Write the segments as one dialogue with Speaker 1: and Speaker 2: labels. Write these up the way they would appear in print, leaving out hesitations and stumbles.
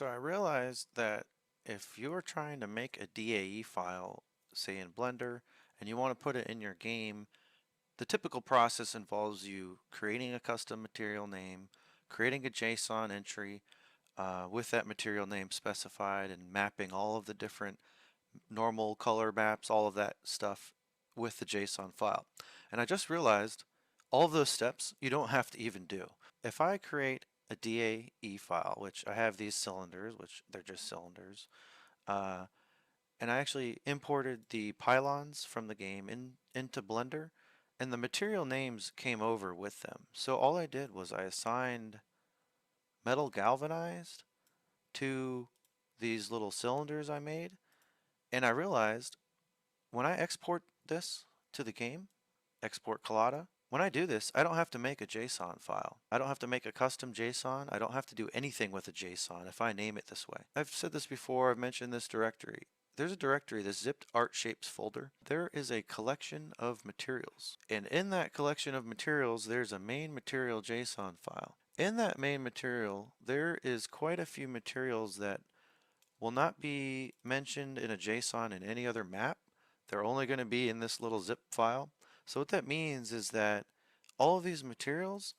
Speaker 1: So I realized that if you're trying to make a DAE file, say in Blender, and you want to put it in your game, the typical process involves you creating a custom material name, creating a JSON entry with that material name specified, and mapping all of the different normal color maps, all of that stuff with the JSON file. And I just realized all of those steps you don't have to even do. If I create a DAE file, which I have these cylinders, which they're just cylinders, uh, and I actually imported the pylons from the game into Blender, and the material names came over with them. So all I did was I assigned metal galvanized to these little cylinders I made, and I realized when I export this to the game, export collada, when I do this, I don't have to make a JSON file. I don't have to make a custom JSON. I don't have to do anything with a JSON if I name it this way. I've said this before, I've mentioned this directory. There's a directory, the zipped art shapes folder. There is a collection of materials. And in that collection of materials, there's a main material JSON file. In that main material, there is quite a few materials that will not be mentioned in a JSON in any other map. They're only going to be in this little zip file. So what that means is that all of these materials,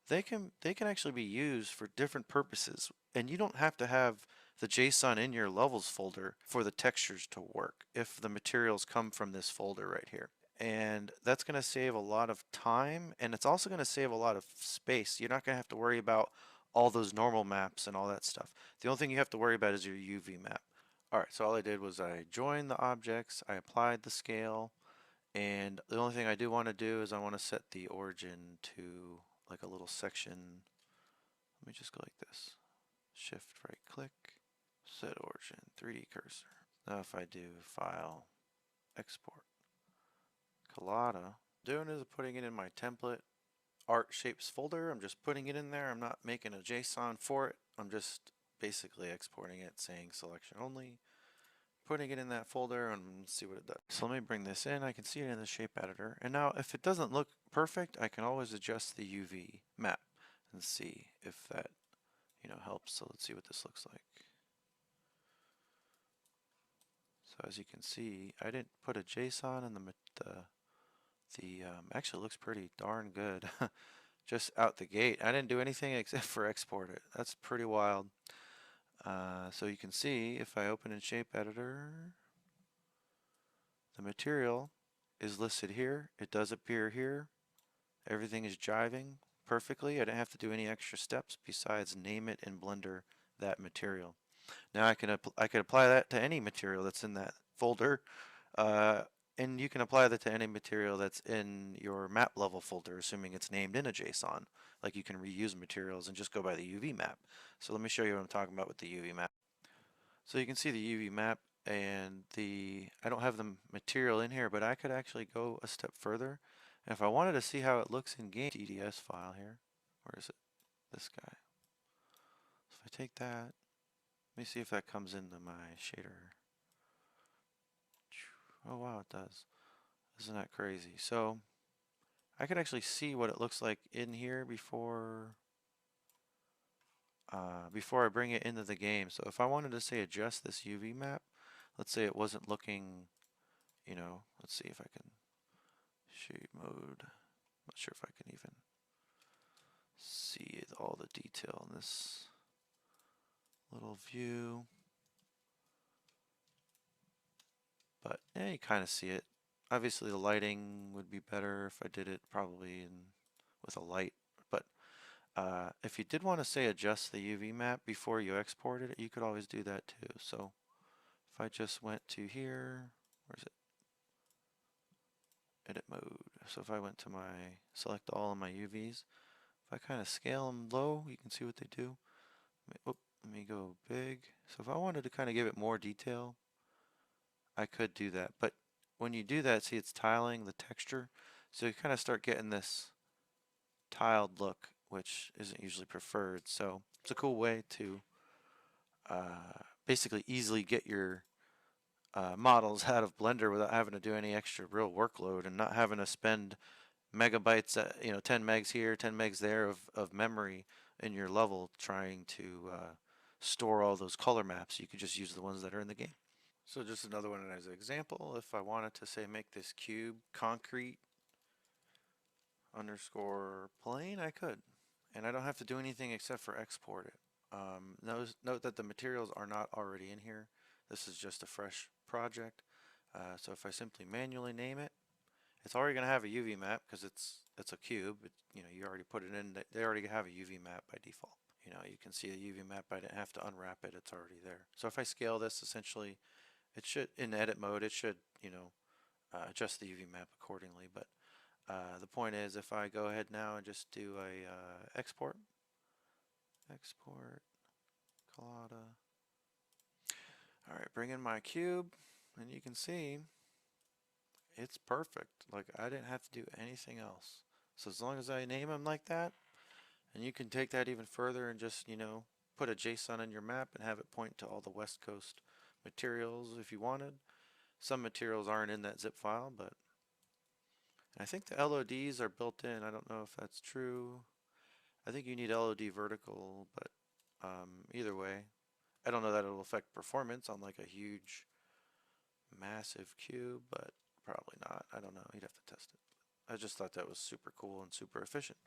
Speaker 1: they can actually be used for different purposes, and you don't have to have the JSON in your levels folder for the textures to work if the materials come from this folder right here. And that's going to save a lot of time, and it's also going to save a lot of space. You're not going to have to worry about all those normal maps and all that stuff. The only thing you have to worry about is your UV map. Alright, so all I did was I joined the objects, I applied the scale, and the only thing I do want to do is I want to set the origin to like a little section. Let me just go like this. Shift right click, set origin, 3D cursor. Now if I do file, export, collada, doing is putting it in my template art shapes folder. I'm just putting it in there. I'm not making a JSON for it. I'm just basically exporting it saying selection only, putting it in that folder, and see what it does. So let me bring this in. I can see it in the shape editor. And now if it doesn't look perfect, I can always adjust the UV map and see if that, helps. So let's see what this looks like. So as you can see, I didn't put a JSON in actually looks pretty darn good. Just out the gate. I didn't do anything except for export it. That's pretty wild. So you can see if I open in shape editor, the material is listed here. It does appear here. Everything is jiving perfectly. I didn't have to do any extra steps besides name it in Blender that material. Now I could apply that to any material that's in that folder, and you can apply that to any material that's in your map level folder, assuming it's named in a JSON. Like you can reuse materials and just go by the UV map. So let me show you what I'm talking about with the UV map. So you can see the UV map, and I don't have the material in here, but I could actually go a step further. And if I wanted to see how it looks in game, DDS file here, where is it? This guy. So if I take that, let me see if that comes into my shader. Oh wow, it does. Isn't that crazy? So I could actually see what it looks like in here before I bring it into the game. So if I wanted to say adjust this UV map, let's say it wasn't looking, let's see if I can shape mode. Not sure if I can even see all the detail in this little view. But yeah, you kind of see it. Obviously the lighting would be better if I did it probably with a light. But if you did want to say adjust the UV map before you exported it, you could always do that too. So if I just went to here, where's it? Edit mode. So if I went to select all of my UVs, if I kind of scale them low, you can see what they do. Let me go big. So if I wanted to kind of give it more detail, I could do that. But when you do that, see it's tiling the texture. So you kind of start getting this tiled look, which isn't usually preferred. So it's a cool way to basically easily get your models out of Blender without having to do any extra real workload and not having to spend megabytes, 10 megs here, 10 megs there of memory in your level trying to store all those color maps. You could just use the ones that are in the game. So just another one as an example, if I wanted to say make this cube concrete underscore plane, I could. And I don't have to do anything except for export it. Note that the materials are not already in here. This is just a fresh project. So if I simply manually name it, it's already going to have a UV map because it's a cube. You already put it in. They already have a UV map by default. You can see the UV map. I didn't have to unwrap it. It's already there. So if I scale this, essentially, it should, in edit mode, it should, adjust the UV map accordingly. But the point is, if I go ahead now and just do a export, collada. All right, bring in my cube, and you can see it's perfect. Like I didn't have to do anything else. So as long as I name them like that, and you can take that even further and just, put a JSON in your map and have it point to all the West Coast materials if you wanted. Some materials aren't in that zip file, but I think the LODs are built in. I don't know if that's true. I think you need LOD vertical, but either way, I don't know that it'll affect performance on like a huge, massive cube, but probably not. I don't know. You'd have to test it. I just thought that was super cool and super efficient.